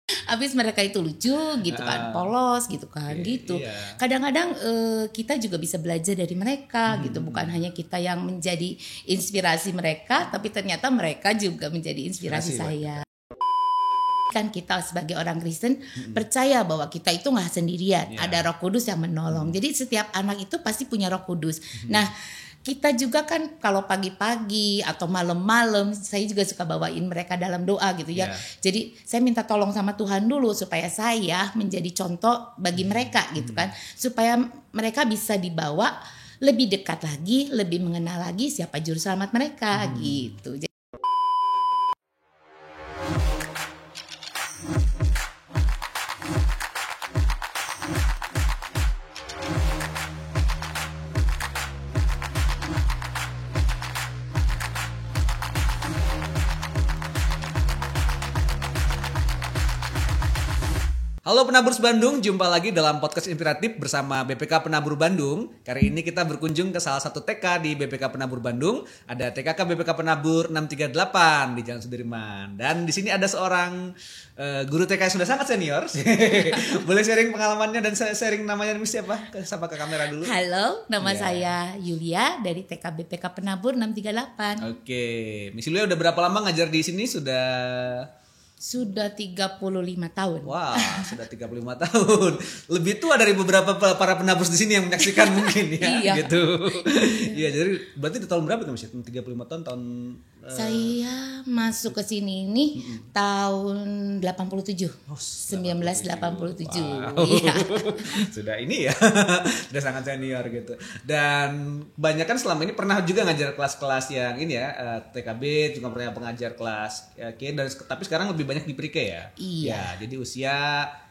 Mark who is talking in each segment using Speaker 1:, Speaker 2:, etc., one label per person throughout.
Speaker 1: Habis mereka itu lucu gitu kan, polos gitu kan, gitu.
Speaker 2: Iya.
Speaker 1: Kadang-kadang kita juga bisa belajar dari mereka gitu, bukan hanya kita yang menjadi inspirasi mereka, tapi ternyata mereka juga menjadi inspirasi saya. Kan kita sebagai orang Kristen percaya bahwa kita itu nggak sendirian, ada Roh Kudus yang menolong. Jadi setiap anak itu pasti punya Roh Kudus. Nah, kita juga kan kalau pagi-pagi atau malam-malam saya juga suka bawain mereka dalam doa gitu ya. Jadi saya minta tolong sama Tuhan dulu supaya saya menjadi contoh bagi mereka gitu kan. Supaya mereka bisa dibawa lebih dekat lagi, lebih mengenal lagi siapa juru selamat mereka gitu.
Speaker 2: Halo Penaburs Bandung, jumpa lagi dalam podcast inspiratif bersama BPK Penabur Bandung. Kali ini kita berkunjung ke salah satu TK di BPK Penabur Bandung. Ada TKK BPK Penabur 638 di Jalan Sudirman. Dan di sini ada seorang guru TK yang sudah sangat senior. Boleh sharing pengalamannya dan sharing namanya siapa? Sapa ke kamera dulu.
Speaker 1: Halo, nama saya Yulia dari TK BPK Penabur 638.
Speaker 2: Oke, Miss Yulia udah berapa lama ngajar di sini?
Speaker 1: Sudah 35 tahun.
Speaker 2: Wah, sudah 35 tahun. Lebih tua dari beberapa para penaburs di sini yang menyaksikan mungkin ya.
Speaker 1: Iya.
Speaker 2: Gitu. Iya, jadi berarti di tahun berapa tuh Mas? 35 tahun
Speaker 1: Saya masuk ke sini ini tahun 87. 1987.
Speaker 2: Wow.
Speaker 1: Iya.
Speaker 2: Sudah ini ya. Sudah sangat senior gitu. Dan banyak kan selama ini pernah juga ngajar kelas-kelas yang ini ya, TKB juga pernah pengajar kelas K, tapi sekarang lebih banyak di pre-K ya.
Speaker 1: Iya.
Speaker 2: Ya, jadi usia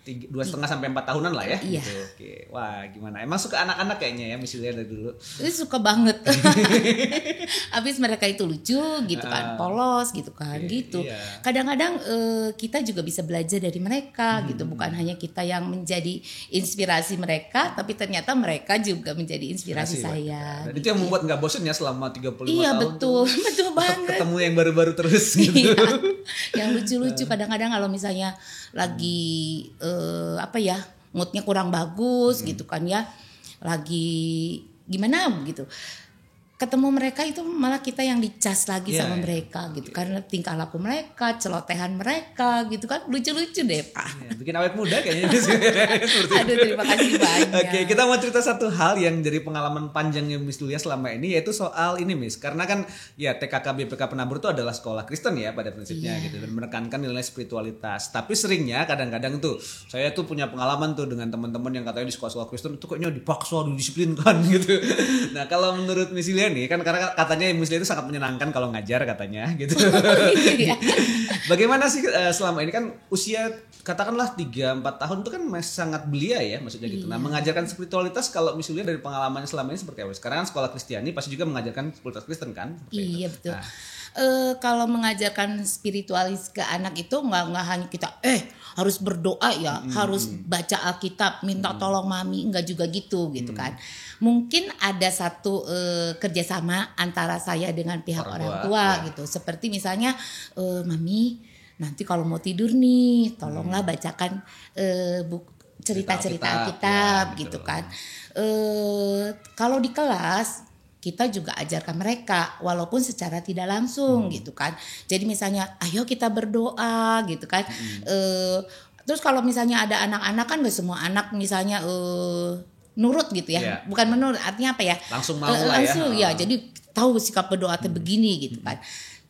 Speaker 2: 2,5 sampai 4 tahunan lah ya.
Speaker 1: Iya.
Speaker 2: Gitu. Oke. Wah, gimana? Emang suka anak-anak kayaknya ya, Miss Yulia dari dulu.
Speaker 1: Suka banget. Habis mereka itu lucu gitu kan, polos gitu kan, gitu.
Speaker 2: Iya.
Speaker 1: Kadang-kadang kita juga bisa belajar dari mereka gitu, bukan hanya kita yang menjadi inspirasi mereka, tapi ternyata mereka juga menjadi inspirasi saya.
Speaker 2: Dan itu yang membuat nggak bosen ya selama 35
Speaker 1: Iya,
Speaker 2: tahun.
Speaker 1: betul,
Speaker 2: tuh.
Speaker 1: betul banget.
Speaker 2: Ketemu yang baru-baru terus gitu.
Speaker 1: Iya. Yang lucu-lucu kadang-kadang kalau misalnya lagi moodnya kurang bagus gitu kan ya, lagi gimana gitu, ketemu mereka itu malah kita yang dicas lagi sama mereka gitu, karena tingkah laku mereka, celotehan mereka gitu kan, lucu-lucu deh Pak.
Speaker 2: Ya, bikin awet muda kayaknya.
Speaker 1: Aduh, terima kasih banyak.
Speaker 2: Oke, kita mau cerita satu hal yang dari pengalaman panjangnya Miss Yulia selama ini, yaitu soal ini Miss. Karena kan ya TKK BPK Penabur itu adalah sekolah Kristen ya pada prinsipnya gitu, dan menekankan nilai spiritualitas. Tapi seringnya kadang-kadang tuh saya tuh punya pengalaman tuh dengan teman-teman yang katanya di sekolah-sekolah Kristen itu kayaknya dipaksa, didisiplinkan gitu. Nah, kalau menurut Miss Yulia nih kan karena katanya Miss Yulia itu sangat menyenangkan kalau ngajar katanya gitu.
Speaker 1: Iya.
Speaker 2: Bagaimana sih selama ini kan usia katakanlah 3-4 tahun itu kan masih sangat belia ya maksudnya gitu. Nah, mengajarkan spiritualitas kalau Miss Yulia dari pengalamannya selama ini seperti apa? Sekarang kan sekolah Kristiani pasti juga mengajarkan spiritualitas Kristen kan?
Speaker 1: Iya,
Speaker 2: itu.
Speaker 1: betul.
Speaker 2: Nah.
Speaker 1: Kalau mengajarkan spiritualis ke anak itu nggak hanya kita harus berdoa ya, harus baca Alkitab, minta tolong mami, nggak juga gitu kan. Mungkin ada satu kerjasama antara saya dengan pihak orang tua gitu. Seperti misalnya mami nanti kalau mau tidur nih, tolonglah bacakan cerita-cerita Alkitab gitu kan. Kalau di kelas kita juga ajarkan mereka walaupun secara tidak langsung gitu kan. Jadi misalnya ayo kita berdoa gitu kan. Terus kalau misalnya ada anak-anak kan gak semua anak misalnya nurut gitu ya. Bukan menurut, artinya apa ya?
Speaker 2: Langsung mau lah
Speaker 1: langsung, ya. Jadi tahu sikap berdoa itu begini gitu kan.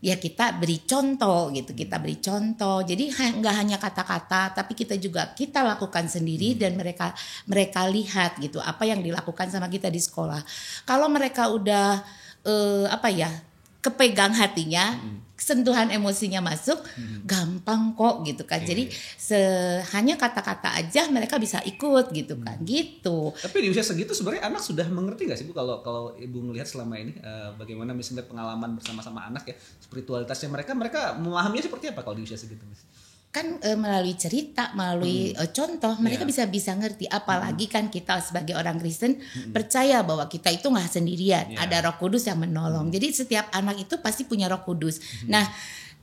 Speaker 1: Ya kita beri contoh gitu, kita beri contoh. Jadi nggak hanya kata-kata, tapi kita lakukan sendiri dan mereka lihat gitu apa yang dilakukan sama kita di sekolah. Kalau mereka udah kepegang hatinya, sentuhan emosinya masuk, gampang kok gitu kan. Jadi hanya kata-kata aja mereka bisa ikut gitu kan, gitu.
Speaker 2: Tapi di usia segitu sebenarnya anak sudah mengerti nggak sih Bu kalau Ibu melihat selama ini bagaimana misalnya pengalaman bersama-sama anak ya, spiritualitasnya mereka memahaminya seperti apa kalau di usia segitu?
Speaker 1: Kan melalui cerita, melalui contoh mereka bisa ngerti. Apalagi kan kita sebagai orang Kristen percaya bahwa kita itu nggak sendirian, ada Roh Kudus yang menolong. Jadi setiap anak itu pasti punya Roh Kudus. Nah,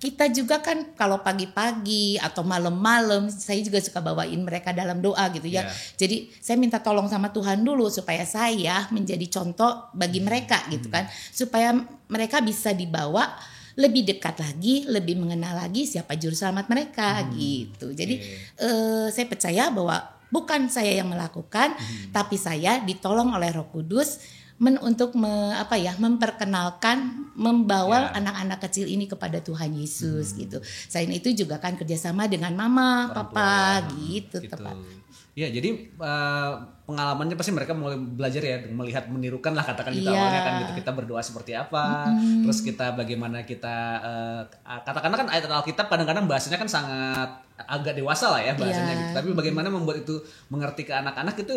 Speaker 1: kita juga kan kalau pagi-pagi atau malam-malam saya juga suka bawain mereka dalam doa gitu ya. Jadi saya minta tolong sama Tuhan dulu supaya saya menjadi contoh bagi mereka gitu kan. Supaya mereka bisa dibawa lebih dekat lagi, lebih mengenal lagi siapa juru selamat mereka gitu. Jadi saya percaya bahwa bukan saya yang melakukan, tapi saya ditolong oleh Roh Kudus untuk memperkenalkan, membawa anak-anak kecil ini kepada Tuhan Yesus gitu. Selain itu juga kan kerjasama dengan mama, papa gitu. Tepat.
Speaker 2: Ya, jadi pengalamannya pasti mereka mulai belajar ya, melihat, menirukan lah katakan gitu awalnya kan gitu, kita berdoa seperti apa, terus kita bagaimana kita katakanlah kan ayat Alkitab kadang-kadang bahasanya kan sangat agak dewasa lah ya bahasanya gitu, tapi bagaimana membuat itu mengerti ke anak-anak itu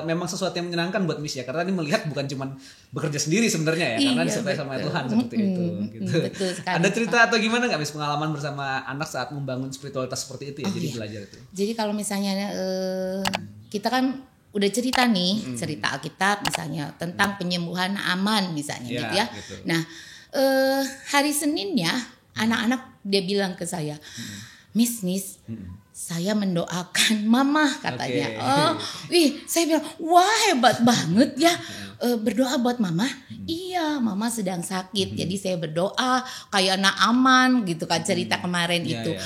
Speaker 2: memang sesuatu yang menyenangkan buat Miss ya, karena ini melihat bukan cuma bekerja sendiri sebenarnya ya, karena disertai sama Tuhan seperti itu gitu. Ada cerita atau gimana nggak Miss pengalaman bersama anak saat membangun spiritualitas seperti itu ya, jadi belajar itu?
Speaker 1: Jadi kalau misalnya kita kan udah cerita nih, cerita Alkitab misalnya tentang penyembuhan aman misalnya gitu ya. Gitu. Nah, hari Seninnya anak-anak dia bilang ke saya, Miss, saya mendoakan mama katanya. Saya bilang, wah hebat banget ya, berdoa buat mama. Iya, mama sedang sakit, jadi saya berdoa kayak anak aman gitu kan, cerita kemarin itu.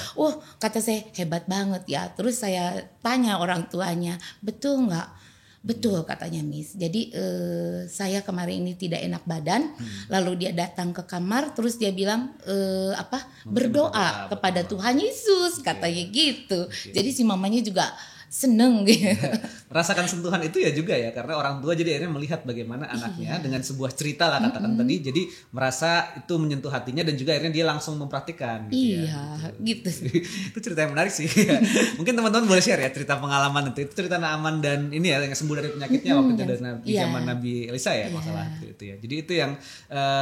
Speaker 1: Kata saya hebat banget ya. Terus saya tanya orang tuanya, betul nggak? Betul katanya Miss. Jadi saya kemarin ini tidak enak badan, lalu dia datang ke kamar, terus dia bilang berdoa kepada Tuhan Yesus katanya gitu. Jadi si mamanya juga seneng gitu.
Speaker 2: Merasakan sentuhan itu ya juga ya, karena orang tua jadi akhirnya melihat bagaimana anaknya dengan sebuah cerita lah katakan tadi, jadi merasa itu menyentuh hatinya dan juga akhirnya dia langsung mempraktikkan gitu
Speaker 1: gitu.
Speaker 2: Itu cerita yang menarik sih. Mungkin teman-teman boleh share ya cerita pengalaman itu cerita Naaman dan ini ya yang sembuh dari penyakitnya waktu itu di zaman Nabi Elisa ya masalah itu ya. Jadi itu yang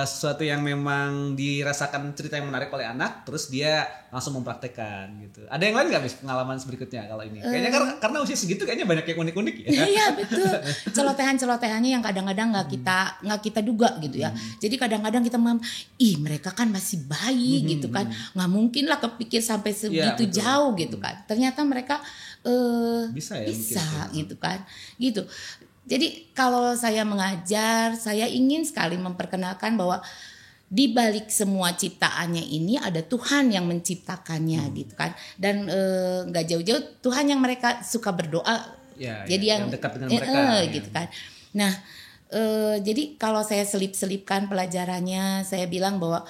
Speaker 2: sesuatu yang memang dirasakan cerita yang menarik oleh anak, terus dia langsung mempraktikkan gitu. Ada yang lain nggak Miss pengalaman berikutnya kalau ini? Kayaknya karena usia segitu kayaknya banyak yang unik-unik ya.
Speaker 1: Iya betul. Celotehan-celotehannya yang kadang-kadang nggak kita duga gitu ya. Jadi kadang-kadang kita mereka kan masih bayi gitu kan, nggak mungkin lah kepikir sampai segitu jauh gitu kan. Ternyata mereka bisa gitu kan, gitu. Jadi kalau saya mengajar, saya ingin sekali memperkenalkan bahwa di balik semua ciptaannya ini ada Tuhan yang menciptakannya gitu kan, dan nggak jauh-jauh Tuhan yang mereka suka berdoa, jadi yang
Speaker 2: dekat dengan mereka
Speaker 1: gitu kan. Nah jadi kalau saya selip-selipkan pelajarannya, saya bilang bahwa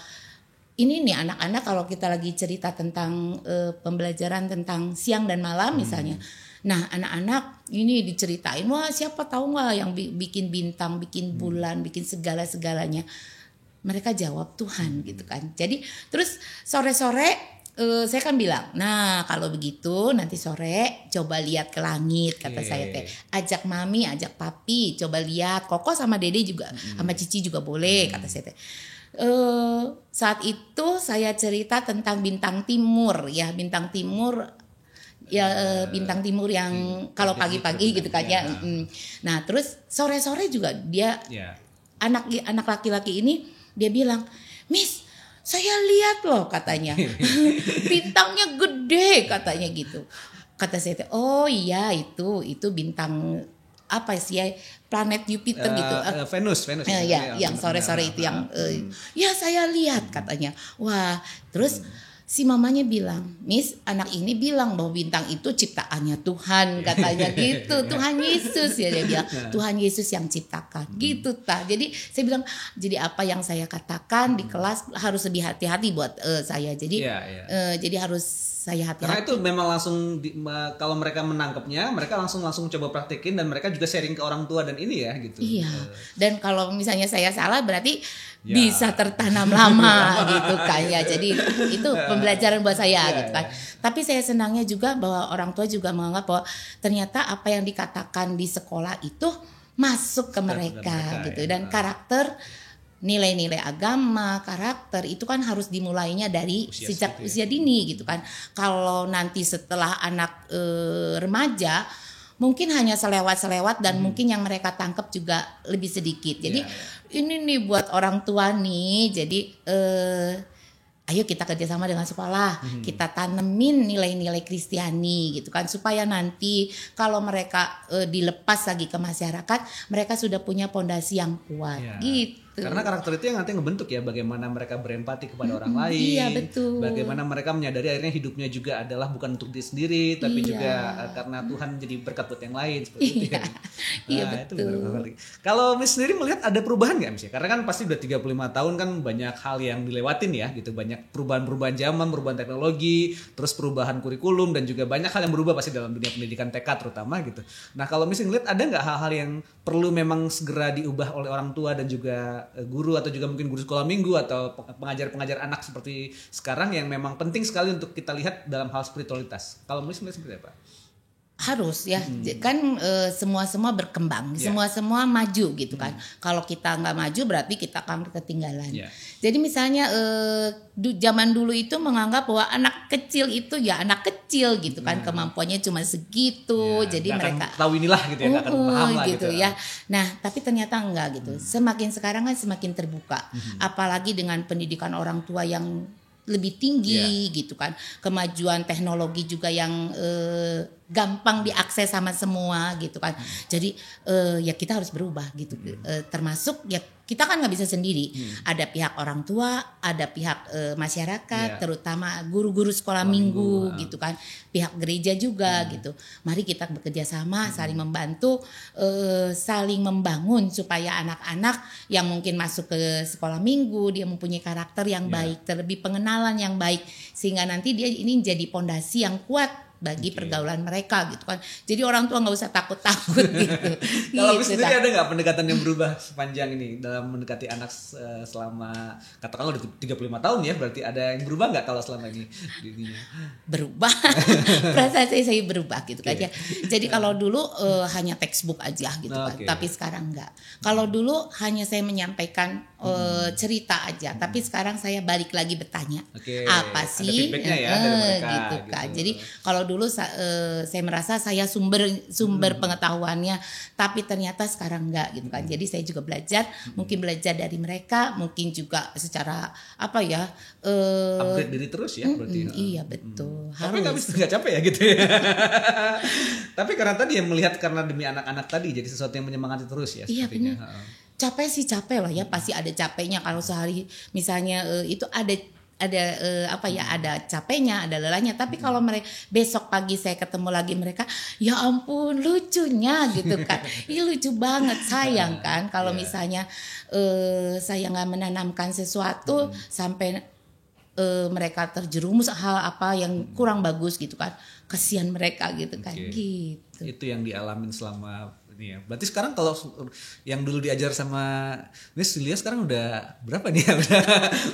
Speaker 1: ini nih anak-anak kalau kita lagi cerita tentang pembelajaran tentang siang dan malam misalnya. Nah anak-anak ini diceritain, wah siapa tahu nggak yang bikin bintang, bikin bulan, bikin segala-segalanya. Mereka jawab Tuhan gitu kan. Jadi terus sore-sore saya kan bilang, nah kalau begitu nanti sore coba lihat ke langit kata saya teh. Ajak mami, ajak papi, coba lihat. Koko sama Dede juga, sama Cici juga boleh kata saya teh. Saat itu saya cerita tentang bintang timur ya, bintang timur ya, bintang timur yang kalau pagi-pagi gitu kan ya. Nah terus sore-sore juga dia anak laki-laki ini dia bilang, Miss, saya lihat loh katanya, bintangnya gede katanya gitu. Kata saya, oh iya itu bintang apa sih ya, planet Jupiter gitu.
Speaker 2: Venus.
Speaker 1: Ya, yang sore-sore itu yang, ya saya lihat katanya. Wah, terus si mamanya bilang, Miss, anak ini bilang bahwa bintang itu ciptaannya Tuhan katanya gitu. Tuhan Yesus ya dia bilang, Tuhan Yesus yang ciptakan gitu ta. Jadi saya bilang, jadi apa yang saya katakan di kelas harus lebih hati-hati buat saya. Jadi jadi harus saya hati-hati.
Speaker 2: Karena itu memang langsung kalau mereka menangkapnya, mereka langsung coba praktekin dan mereka juga sharing ke orang tua dan ini ya gitu.
Speaker 1: Iya. Dan kalau misalnya saya salah berarti bisa tertanam lama gitu kan ya. Jadi itu pembelajaran buat saya gitu kan. Tapi saya senangnya juga bahwa orang tua juga menganggap bahwa ternyata apa yang dikatakan di sekolah itu masuk ke mereka gitu. Dan karakter, nilai-nilai agama, karakter itu kan harus dimulainya dari sejak usia dini gitu kan. Kalau nanti setelah anak remaja mungkin hanya selewat-selewat dan mungkin yang mereka tangkap juga lebih sedikit. Jadi ini nih buat orang tua nih, jadi ayo kita kerjasama dengan sekolah, kita tanemin nilai-nilai Kristiani gitu kan, supaya nanti kalau mereka dilepas lagi ke masyarakat, mereka sudah punya pondasi yang kuat gitu.
Speaker 2: Karena karakter itu yang nanti ngebentuk ya, bagaimana mereka berempati kepada orang lain,
Speaker 1: iya, betul.
Speaker 2: Bagaimana mereka menyadari akhirnya hidupnya juga adalah bukan untuk diri sendiri, tapi juga karena Tuhan jadi berkat buat yang lain seperti itu ya.
Speaker 1: Iya,
Speaker 2: Itu
Speaker 1: betul.
Speaker 2: benar-benar. Kalau Miss sendiri melihat ada perubahan nggak Miss ya? Karena kan pasti udah 35 tahun kan banyak hal yang dilewatin ya gitu, banyak perubahan-perubahan zaman, perubahan teknologi, terus perubahan kurikulum dan juga banyak hal yang berubah pasti dalam dunia pendidikan TK terutama gitu. Nah kalau Miss ngeliat ada nggak hal-hal yang perlu memang segera diubah oleh orang tua dan juga guru atau juga mungkin guru sekolah minggu atau pengajar-pengajar anak seperti sekarang yang memang penting sekali untuk kita lihat dalam hal spiritualitas. Kalau Miss melihat seperti apa?
Speaker 1: Harus ya, kan semua berkembang, semua maju gitu kan. Kalau kita nggak maju berarti kita akan ketinggalan. Jadi misalnya zaman dulu itu menganggap bahwa anak kecil itu ya anak kecil gitu kan, kemampuannya cuma segitu, jadi mereka
Speaker 2: tahu inilah gitu ya, nggak akan paham lah
Speaker 1: gitu ya. Nah tapi ternyata enggak gitu. Semakin sekarang kan semakin terbuka, apalagi dengan pendidikan orang tua yang lebih tinggi gitu kan, kemajuan teknologi juga yang gampang diakses sama semua gitu kan. Jadi ya kita harus berubah gitu. Termasuk ya kita kan nggak bisa sendiri. Ada pihak orang tua, ada pihak masyarakat, terutama guru-guru sekolah minggu gitu kan, pihak gereja juga gitu. Mari kita bekerja sama, saling membantu, saling membangun supaya anak-anak yang mungkin masuk ke sekolah minggu dia mempunyai karakter yang baik, terlebih pengenalan yang baik, sehingga nanti dia ini jadi pondasi yang kuat bagi pergaulan mereka gitu kan. Jadi orang tua nggak usah takut-takut gitu.
Speaker 2: Kalau Miss sendiri ada nggak pendekatan yang berubah sepanjang ini dalam mendekati anak selama katakanlah udah 35 tahun ya, berarti ada yang berubah nggak kalau selama ini dirinya?
Speaker 1: Berubah. Perasaan saya berubah gitu kan ya. Jadi kalau dulu hanya textbook aja gitu kan, tapi sekarang enggak. Kalau dulu hanya saya menyampaikan cerita aja, tapi sekarang saya balik lagi bertanya. Apa sih?
Speaker 2: Ada feedbacknya ya dari mereka
Speaker 1: gitu kan. Jadi kalau dulu saya merasa saya sumber pengetahuannya, tapi ternyata sekarang enggak gitu kan. Jadi saya juga belajar, mungkin belajar dari mereka, mungkin juga secara apa ya,
Speaker 2: upgrade diri terus ya berarti.
Speaker 1: Iya betul.
Speaker 2: Tapi nggak capek ya gitu ya. Tapi karena tadi yang melihat karena demi anak-anak tadi jadi sesuatu yang menyemangati terus ya.
Speaker 1: Iya benar. Capek sih capek lah ya, pasti ada capeknya kalau sehari misalnya itu ada ada capeknya, ada lelahnya. Tapi kalau mereka besok pagi saya ketemu lagi mereka, ya ampun lucunya gitu kan. Ini lucu banget, sayang kan kalau misalnya saya nggak menanamkan sesuatu sampai mereka terjerumus hal apa yang kurang bagus gitu kan. Kasihan mereka gitu kan. Gitu.
Speaker 2: Itu yang dialamin selama ini ya. Berarti sekarang kalau yang dulu diajar sama Miss Julia sekarang udah berapa nih ya?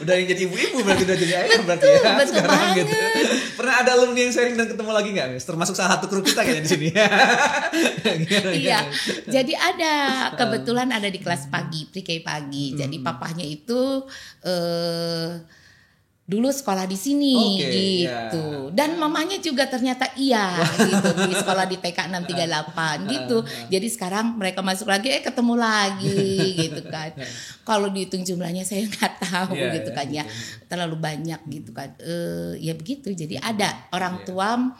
Speaker 2: Udah yang jadi ibu-ibu berarti udah jadi ayah berarti ya.
Speaker 1: Betul
Speaker 2: sekarang
Speaker 1: banget.
Speaker 2: Gitu. Pernah ada alumni yang sharing dan ketemu lagi nggak Miss? Termasuk salah satu kru kita kayaknya di sini.
Speaker 1: Iya. Jadi ada kebetulan ada di kelas pagi, pre-K pagi. Jadi papahnya itu dulu sekolah di sini gitu. Dan mamanya juga ternyata gitu di sekolah di PK 638 gitu. Jadi sekarang mereka masuk lagi ketemu lagi gitu kan. Kalau dihitung jumlahnya saya nggak tahu gitu kan ya. Terlalu banyak gitu kan. Ya begitu. Jadi ada orang tua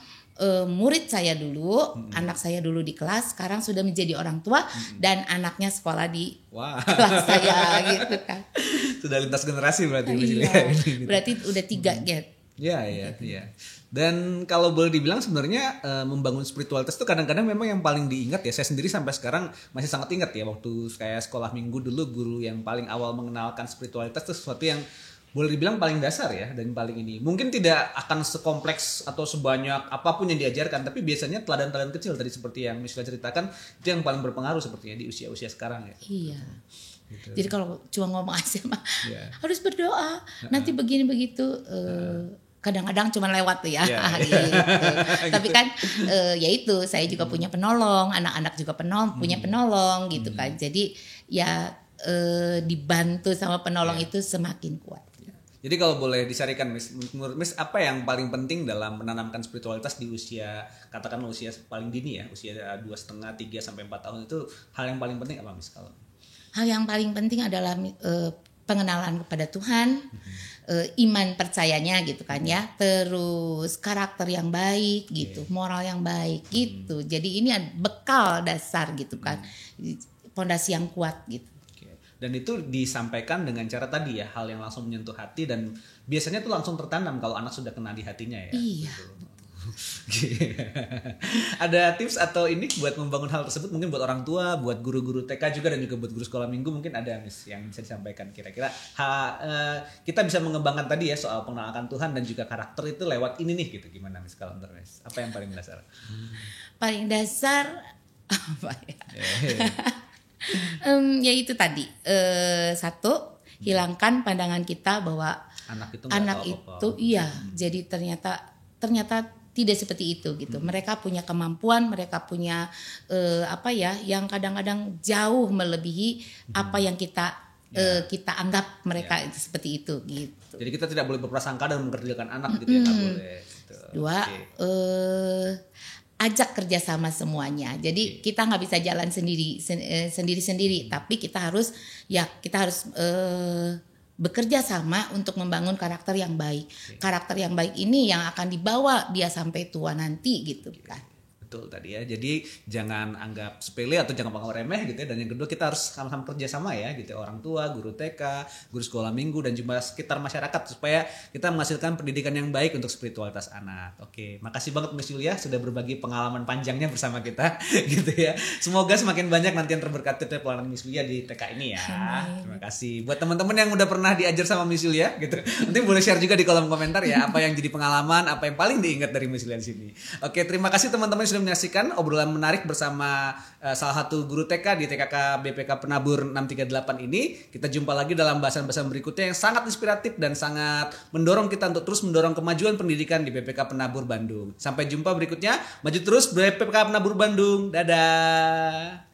Speaker 1: murid saya dulu, anak saya dulu di kelas, sekarang sudah menjadi orang tua dan anaknya sekolah di kelas saya gitu kan.
Speaker 2: Sudah lintas generasi berarti.
Speaker 1: Berarti udah 3 ya.
Speaker 2: Iya. Dan kalau boleh dibilang sebenarnya membangun spiritualitas itu kadang-kadang memang yang paling diingat ya. Saya sendiri sampai sekarang masih sangat ingat ya waktu kayak sekolah minggu dulu, guru yang paling awal mengenalkan spiritualitas itu sesuatu yang boleh dibilang paling dasar ya dan paling ini. Mungkin tidak akan sekompleks atau sebanyak apapun yang diajarkan, tapi biasanya teladan-teladan kecil tadi seperti yang Miss ceritakan itu yang paling berpengaruh sepertinya di usia-usia sekarang ya.
Speaker 1: Iya. Gitu. Jadi kalau cuma ngomong aja mah harus berdoa. Nanti begini begitu kadang-kadang cuma lewat tuh ya. Gitu. Tapi kan ya itu saya juga punya penolong, anak-anak juga punya penolong gitu kan. Jadi ya dibantu sama penolong itu semakin kuat.
Speaker 2: Jadi kalau boleh dicarikan menurut Miss apa yang paling penting dalam menanamkan spiritualitas di usia katakanlah usia paling dini ya, usia 2,5, 3 sampai 4 tahun itu hal yang paling penting apa Miss kalau?
Speaker 1: Hal yang paling penting adalah pengenalan kepada Tuhan, iman percayanya gitu kan ya, terus karakter yang baik gitu, moral yang baik gitu. Jadi ini bekal dasar gitu kan, fondasi yang kuat gitu.
Speaker 2: Dan itu disampaikan dengan cara tadi ya, hal yang langsung menyentuh hati dan biasanya tuh langsung tertanam kalau anak sudah kena di hatinya ya.
Speaker 1: Iya.
Speaker 2: Ada tips atau ini buat membangun hal tersebut, mungkin buat orang tua, buat guru-guru TK juga dan juga buat guru sekolah minggu, mungkin ada Miss yang bisa disampaikan kira-kira kita bisa mengembangkan tadi ya soal pengenalan Tuhan dan juga karakter itu lewat ini nih gitu, gimana Miss kalau menurut Miss? Apa yang paling dasar?
Speaker 1: Paling dasar apa ya? Ya itu tadi, satu, hilangkan pandangan kita bahwa anak itu iya, jadi ternyata tidak seperti itu gitu. Mereka punya kemampuan, mereka punya yang kadang-kadang jauh melebihi apa yang kita anggap mereka itu seperti itu gitu.
Speaker 2: Jadi kita tidak boleh berprasangka dan mengkerdilkan anak gitu ya, nggak boleh. Gitu.
Speaker 1: Dua, ajak kerjasama semuanya. Jadi kita nggak bisa jalan sendiri, tapi kita harus bekerja sama untuk membangun karakter yang baik. Karakter yang baik ini yang akan dibawa dia sampai tua nanti gitu kan.
Speaker 2: Betul tadi ya. Jadi jangan anggap sepele atau jangan anggap remeh gitu ya. Dan yang kedua kita harus sama-sama kerja sama ya gitu. Orang tua, guru TK, guru sekolah minggu dan juga sekitar masyarakat supaya kita menghasilkan pendidikan yang baik untuk spiritualitas anak. Oke, makasih banget Miss Yulia sudah berbagi pengalaman panjangnya bersama kita gitu ya. Semoga semakin banyak nanti yang terberkati oleh pelayanan Miss Yulia di TK ini ya. Terima kasih. Buat teman-teman yang udah pernah diajar sama Miss Yulia gitu. Nanti boleh share juga di kolom komentar ya apa yang jadi pengalaman, apa yang paling diingat dari Miss Yulia di sini. Oke, terima kasih teman-teman sudah menyaksikan obrolan menarik bersama salah satu guru TK di TKK BPK Penabur 638 ini. Kita jumpa lagi dalam bahasan-bahasan berikutnya yang sangat inspiratif dan sangat mendorong kita untuk terus mendorong kemajuan pendidikan di BPK Penabur Bandung. Sampai jumpa berikutnya. Maju terus BPK Penabur Bandung. Dadah.